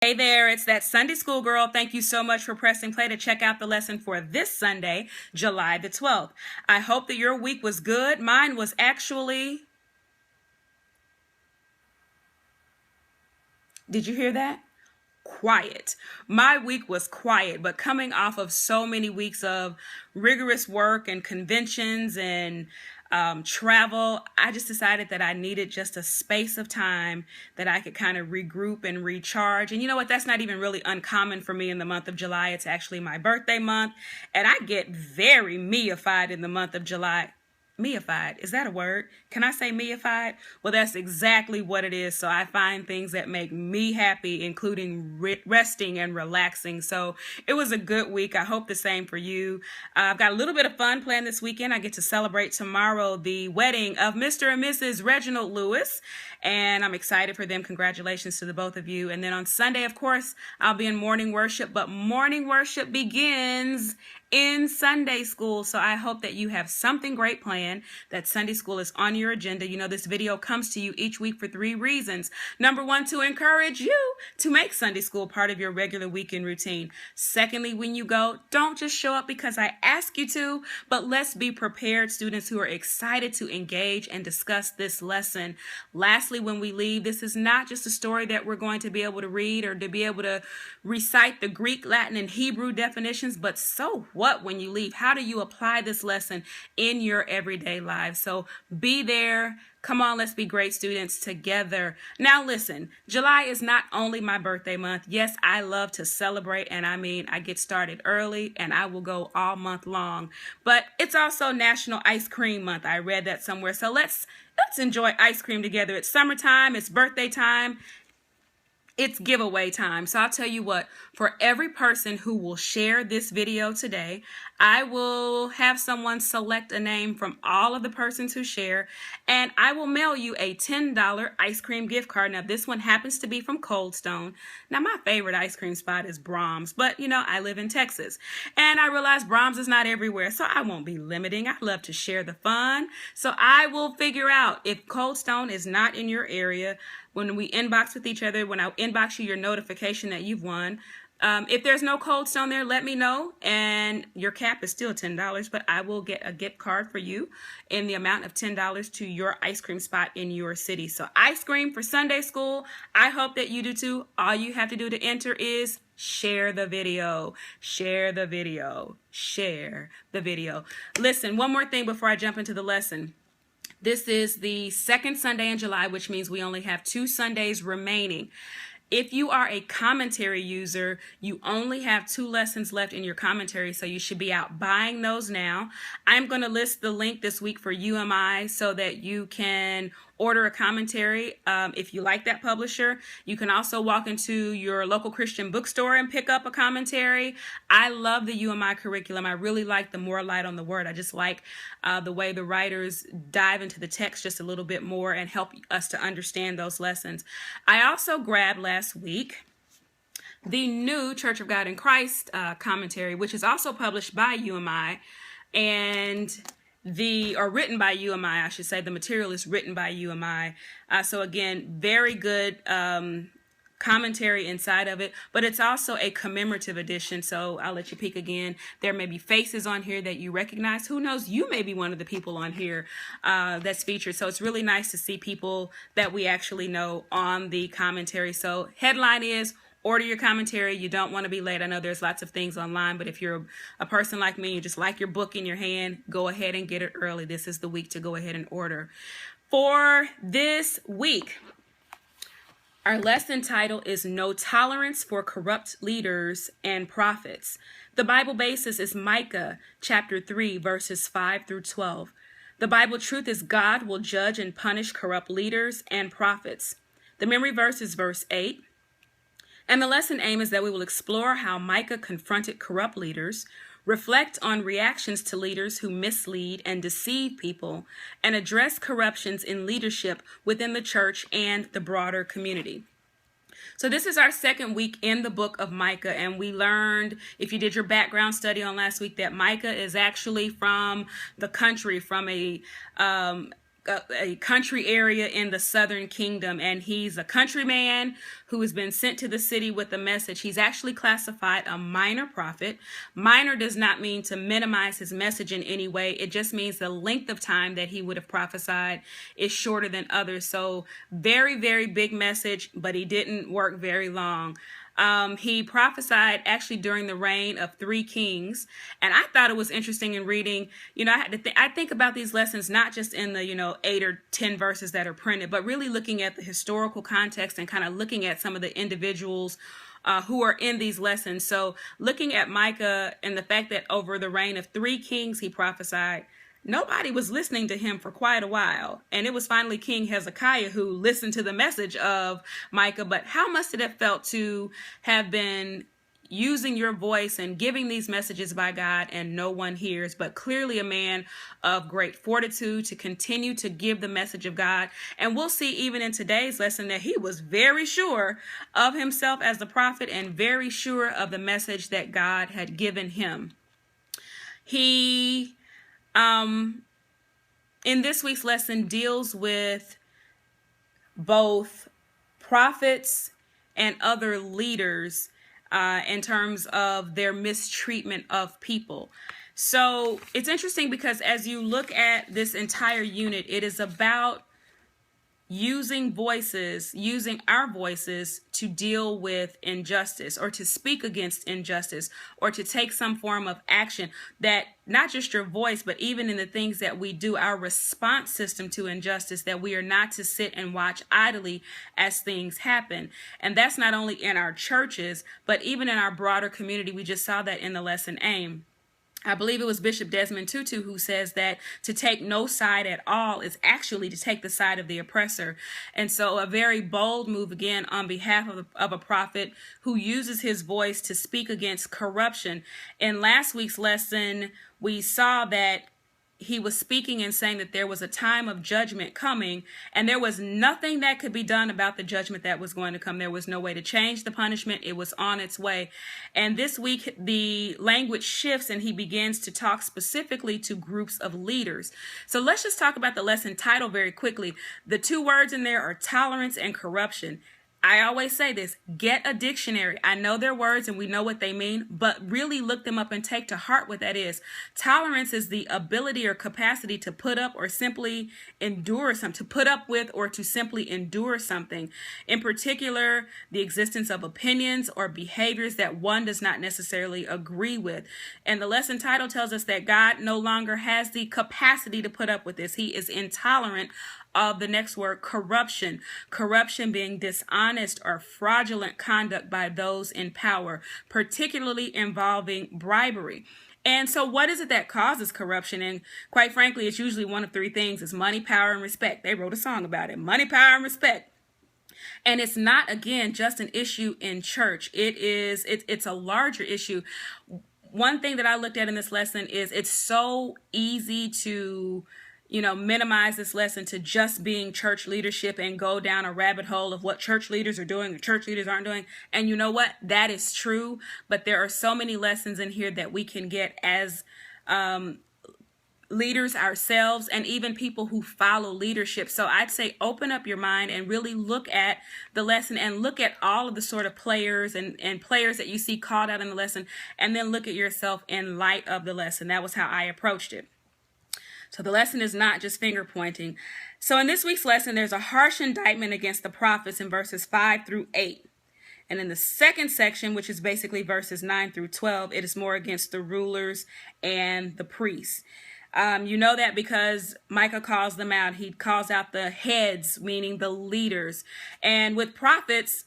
Hey there, it's that Sunday School girl. Thank you so much for pressing play to check out the lesson for this Sunday, July the 12th. I hope that your week was good. Mine was actually... Did you hear that? Quiet. My week was quiet, but coming off of so many weeks of rigorous work and conventions and travel, I just decided that I needed just a space of time that I could kind of regroup and recharge. And you know what? That's not even really uncommon for me in the month of July. It's actually my birthday month, and I get very meified in the month of July. Meified, is that a word? Can I say meified? Well, that's exactly what it is. So I find things that make me happy, including resting and relaxing. So it was a good week. I hope the same for you. I've got a little bit of fun planned this weekend. I get to celebrate tomorrow the wedding of Mr. and Mrs. Reginald Lewis, and I'm excited for them. Congratulations to the both of you. And then on Sunday, of course, I'll be in morning worship, but morning worship begins in Sunday school. So I hope that you have something great planned, that Sunday school is on your agenda. You know, this video comes to you each week for 3 reasons. Number 1, to encourage you to make Sunday school part of your regular weekend routine. Secondly, when you go, don't just show up because I ask you to, but let's be prepared students who are excited to engage and discuss this lesson. Lastly, when we leave, this is not just a story that we're going to be able to read or to be able to recite the Greek, Latin, and Hebrew definitions, but so what when you leave? How do you apply this lesson in your everyday lives? So be there. Come on, let's be great students together. Now listen, July is not only my birthday month. Yes, I love to celebrate, and I get started early and I will go all month long. But it's also National Ice Cream Month. I read that somewhere. So let's enjoy ice cream together. It's summertime, it's birthday time. It's giveaway time. So I'll tell you what, for every person who will share this video today, I will have someone select a name from all of the persons who share, and I will mail you a $10 ice cream gift card. Now, this one happens to be from Cold Stone. Now, my favorite ice cream spot is Brahms, but you know, I live in Texas, and I realize Brahms is not everywhere, so I won't be limiting. I love to share the fun, so I will figure out if Cold Stone is not in your area. When we inbox with each other, when I inbox you your notification that you've won, if there's no Cold Stone there, let me know, and your cap is still $10, but I will get a gift card for you in the amount of $10 to your ice cream spot in your city. So ice cream for Sunday school. I hope that you do too. All you have to do to enter is share the video, share the video, share the video. Listen, one more thing before I jump into the lesson. This is the second Sunday in July, which means we only have 2 Sundays remaining. If you are a commentary user, you only have 2 lessons left in your commentary, so you should be out buying those now. I'm going to list the link this week for UMI so that you can order a commentary if you like that publisher. You can also walk into your local Christian bookstore and pick up a commentary. I love the UMI curriculum. I really like the more light on the word. I just like the way the writers dive into the text just a little bit more and help us to understand those lessons. I also grabbed last week the new Church of God in Christ commentary, which is also published by UMI and written by UMI, I should say. The material is written by UMI. So again, very good commentary inside of it, but it's also a commemorative edition. So I'll let you peek again. There may be faces on here that you recognize. Who knows? You may be one of the people on here that's featured. So it's really nice to see people that we actually know on the commentary. So headline is, order your commentary. You don't want to be late. I know there's lots of things online, but if you're a person like me, you just like your book in your hand, go ahead and get it early. This is the week to go ahead and order. For this week, our lesson title is No Tolerance for Corrupt Leaders and Prophets. The Bible basis is Micah chapter 3, verses 5 through 12. The Bible truth is God will judge and punish corrupt leaders and prophets. The memory verse is verse 8. And the lesson aim is that we will explore how Micah confronted corrupt leaders, reflect on reactions to leaders who mislead and deceive people, and address corruptions in leadership within the church and the broader community. So this is our second week in the book of Micah, and we learned, if you did your background study on last week, that Micah is actually from the country, from a a country area in the southern kingdom, and he's a countryman who has been sent to the city with a message. He's actually classified a minor prophet. Minor does not mean to minimize his message in any way. It just means the length of time that he would have prophesied is shorter than others. So very, very big message, but he didn't work very long. He prophesied actually during the reign of 3 kings. And I thought it was interesting in reading, I think about these lessons, not just in the, 8 or 10 verses that are printed, but really looking at the historical context and kind of looking at some of the individuals who are in these lessons. So looking at Micah and the fact that over the reign of 3 kings, he prophesied, nobody was listening to him for quite a while. And it was finally King Hezekiah who listened to the message of Micah. But how must it have felt to have been using your voice and giving these messages by God and no one hears, but clearly a man of great fortitude to continue to give the message of God. And we'll see even in today's lesson that he was very sure of himself as the prophet and very sure of the message that God had given him. He in this week's lesson deals with both prophets and other leaders in terms of their mistreatment of people. So it's interesting because as you look at this entire unit, it is about using our voices to deal with injustice or to speak against injustice or to take some form of action, that not just your voice, but even in the things that we do, our response system to injustice, that we are not to sit and watch idly as things happen. And that's not only in our churches, but even in our broader community. We just saw that in the lesson AIM. I believe it was Bishop Desmond Tutu who says that to take no side at all is actually to take the side of the oppressor. And so a very bold move again on behalf of a prophet who uses his voice to speak against corruption. In last week's lesson, we saw that he was speaking and saying that there was a time of judgment coming, and there was nothing that could be done about the judgment that was going to come. There was no way to change the punishment. It was on its way. And this week, the language shifts, and he begins to talk specifically to groups of leaders. So let's just talk about the lesson title very quickly. The 2 words in there are tolerance and corruption. I always say this, get a dictionary. I know their words and we know what they mean, but really look them up and take to heart what that is. Tolerance is the ability or capacity to put up or simply endure something, to put up with or to simply endure something. In particular, the existence of opinions or behaviors that one does not necessarily agree with. And the lesson title tells us that God no longer has the capacity to put up with this. He is intolerant of the next word, corruption. Corruption being dishonest or fraudulent conduct by those in power, particularly involving bribery. And so what is it that causes corruption? And quite frankly, it's usually one of 3 things. It's money, power, and respect. They wrote a song about it. Money, power, and respect. And it's not, again, just an issue in church. It's a larger issue. One thing that I looked at in this lesson is it's so easy to minimize this lesson to just being church leadership and go down a rabbit hole of what church leaders are doing and church leaders aren't doing. And you know what? That is true. But there are so many lessons in here that we can get as leaders ourselves and even people who follow leadership. So I'd say open up your mind and really look at the lesson and look at all of the sort of players and players that you see called out in the lesson, and then look at yourself in light of the lesson. That was how I approached it. So the lesson is not just finger pointing. So in this week's lesson, there's a harsh indictment against the prophets in verses 5 through 8. And in the second section, which is basically verses 9 through 12, it is more against the rulers and the priests. You know that because Micah calls them out. He calls out the heads, meaning the leaders. And with prophets,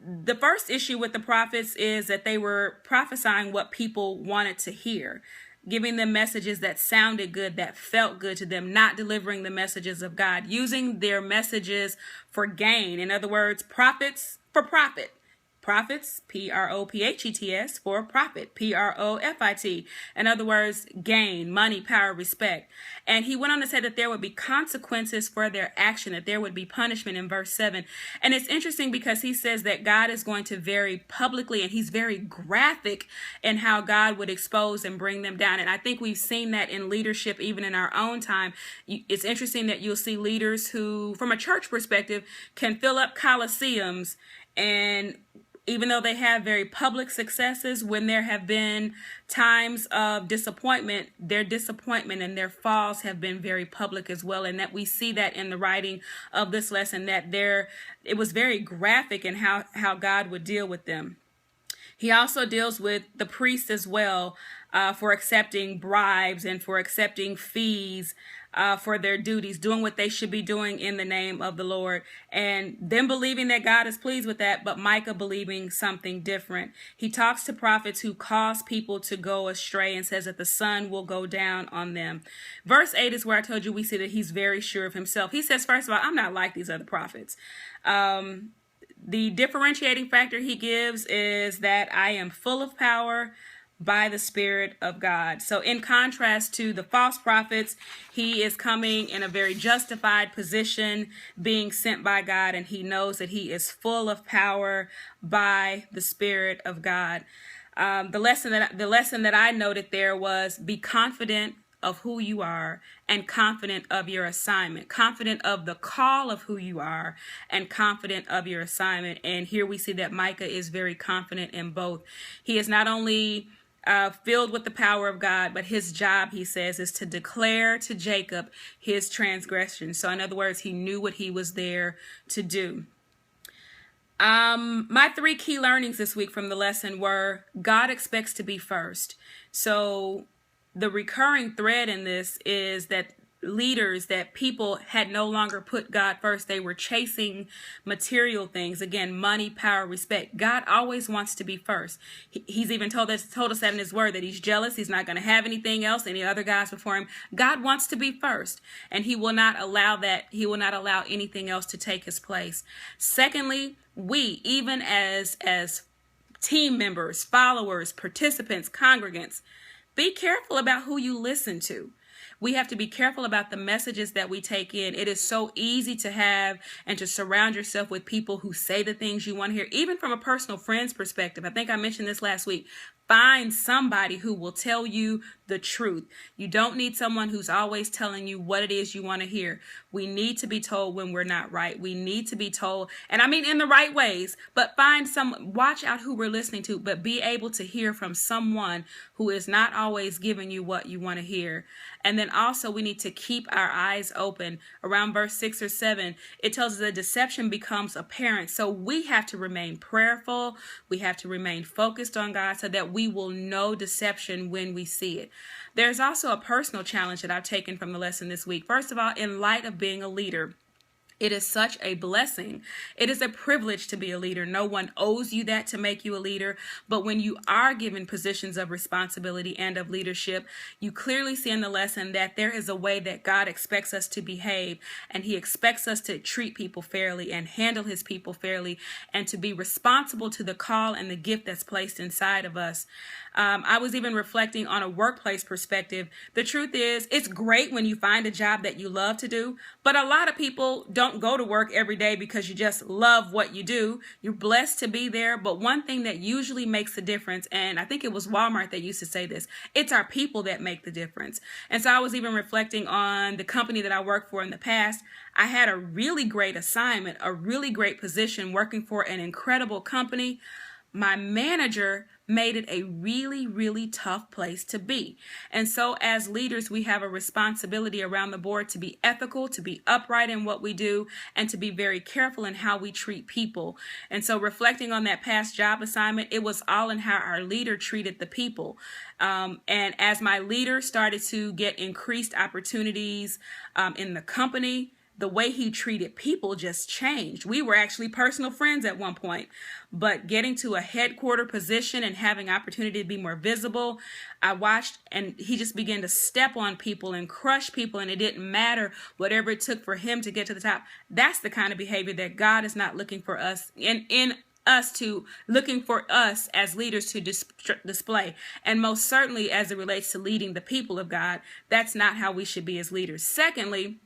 the first issue with the prophets is that they were prophesying what people wanted to hear, giving them messages that sounded good, that felt good to them, not delivering the messages of God, using their messages for gain. In other words, prophets for profit. Prophets, Prophets, for profit, Profit. In other words, gain, money, power, respect. And he went on to say that there would be consequences for their action, that there would be punishment in verse 7. And it's interesting because he says that God is going to very publicly, and he's very graphic in how God would expose and bring them down. And I think we've seen that in leadership, even in our own time. It's interesting that you'll see leaders who, from a church perspective, can fill up coliseums, and even though they have very public successes, when there have been times of disappointment, their disappointment and their falls have been very public as well. And that we see that in the writing of this lesson, that it was very graphic in how God would deal with them. He also deals with the priests as well, for accepting bribes and for accepting fees for their duties, doing what they should be doing in the name of the Lord, and them believing that God is pleased with that, but Micah believing something different. He talks to prophets who cause people to go astray and says that the sun will go down on them. Verse 8 is where I told you we see that he's very sure of himself. He says, first of all, I'm not like these other prophets. The differentiating factor he gives is that I am full of power by the Spirit of God. So in contrast to the false prophets, he is coming in a very justified position, being sent by God, and he knows that he is full of power by the Spirit of God. The lesson that I noted there was, be confident of who you are and confident of your assignment, confident of the call of who you are and confident of your assignment. And here we see that Micah is very confident in both. He is not only filled with the power of God, but his job, he says, is to declare to Jacob his transgression. So in other words, he knew what he was there to do. My 3 key learnings this week from the lesson were, God expects to be first. So the recurring thread in this is that people had no longer put God first. They were chasing material things. Again, money, power, respect. God always wants to be first. He's even told us that in his word, that he's jealous. He's not going to have anything else, any other gods before him. God wants to be first, and he will not allow that. He will not allow anything else to take his place. Secondly, we, even as team members, followers, participants, congregants, be careful about who you listen to. We have to be careful about the messages that we take in. It is so easy to have and to surround yourself with people who say the things you want to hear, even from a personal friend's perspective. I think I mentioned this last week. Find somebody who will tell you the truth. You don't need someone who's always telling you what it is you want to hear. We need to be told when we're not right. We need to be told, and I mean in the right ways, but watch out who we're listening to, but be able to hear from someone who is not always giving you what you want to hear. And then also we need to keep our eyes open. Around verse 6 or 7, it tells us that deception becomes apparent. So we have to remain prayerful. We have to remain focused on God so that we will know deception when we see it. There's also a personal challenge that I've taken from the lesson this week. First of all, in light of being a leader, it is such a blessing. It is a privilege to be a leader. No one owes you that to make you a leader. But when you are given positions of responsibility and of leadership, you clearly see in the lesson that there is a way that God expects us to behave. And he expects us to treat people fairly and handle his people fairly and to be responsible to the call and the gift that's placed inside of us. I was even reflecting on a workplace perspective. The truth is, it's great when you find a job that you love to do, but a lot of people don't go to work every day because you just love what you do. You're blessed to be there, but one thing that usually makes a difference, and I think it was Walmart that used to say this, it's our people that make the difference. And so I was even reflecting on the company that I worked for in the past. I had a really great assignment, a really great position working for an incredible company. My manager made it a really, really tough place to be. And so as leaders, we have a responsibility around the board to be ethical, to be upright in what we do, and to be very careful in how we treat people. And so reflecting on that past job assignment, it was all in how our leader treated the people. And as my leader started to get increased opportunities in the company, the way he treated people just changed. We were actually personal friends at one point, but getting to a headquarter position and having opportunity to be more visible, I watched and he just began to step on people and crush people, and it didn't matter whatever it took for him to get to the top. That's the kind of behavior that God is not looking for us in looking for us as leaders to display. And most certainly as it relates to leading the people of God, that's not how we should be as leaders. Secondly,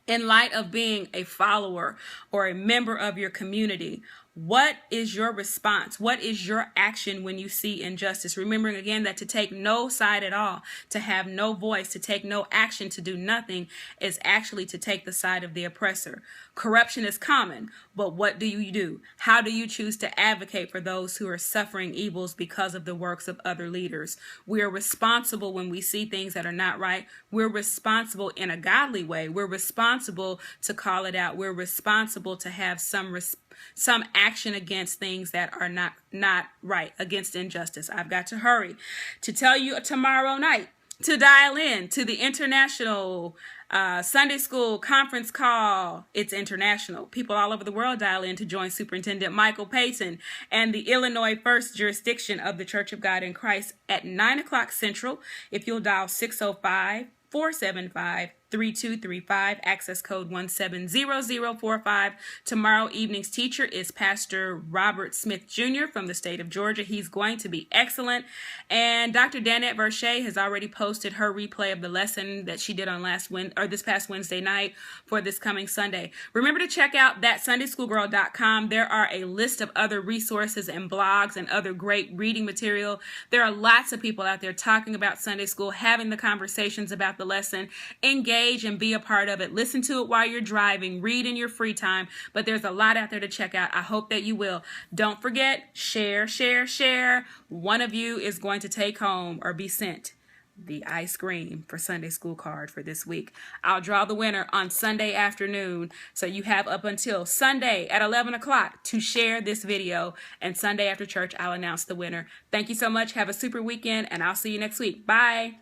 in light of being a follower or a member of your community, what is your response? What is your action when you see injustice? Remembering again that to take no side at all, to have no voice, to take no action, to do nothing is actually to take the side of the oppressor. Corruption is common, but what do you do? How do you choose to advocate for those who are suffering evils because of the works of other leaders? We are responsible when we see things that are not right. We're responsible in a godly way. We're responsible to call it out. We're responsible to have some action against things that are not right, against injustice. I've got to hurry to tell you tomorrow night to dial in to the international Sunday school conference call. It's international. People all over the world dial in to join Superintendent Michael Payton and the Illinois First Jurisdiction of the Church of God in Christ at 9 o'clock Central. If you'll dial 605-475-3235, access code 170045. Tomorrow evening's teacher is Pastor Robert Smith Jr. from the state of Georgia. He's going to be excellent. And Dr. Danette Verche has already posted her replay of the lesson that she did on this past Wednesday night for this coming Sunday. Remember to check out thatsundayschoolgirl.com. There are a list of other resources and blogs and other great reading material. There are lots of people out there talking about Sunday school, having the conversations about the lesson. Engage and be a part of it. Listen to it while you're driving. Read in your free time. But there's a lot out there to check out. I hope that you will. Don't forget, share, share, share. One of you is going to take home or be sent the ice cream for Sunday school card for this week. I'll draw the winner on Sunday afternoon. So you have up until Sunday at 11 o'clock to share this video. And Sunday after church, I'll announce the winner. Thank you so much. Have a super weekend, and I'll see you next week. Bye.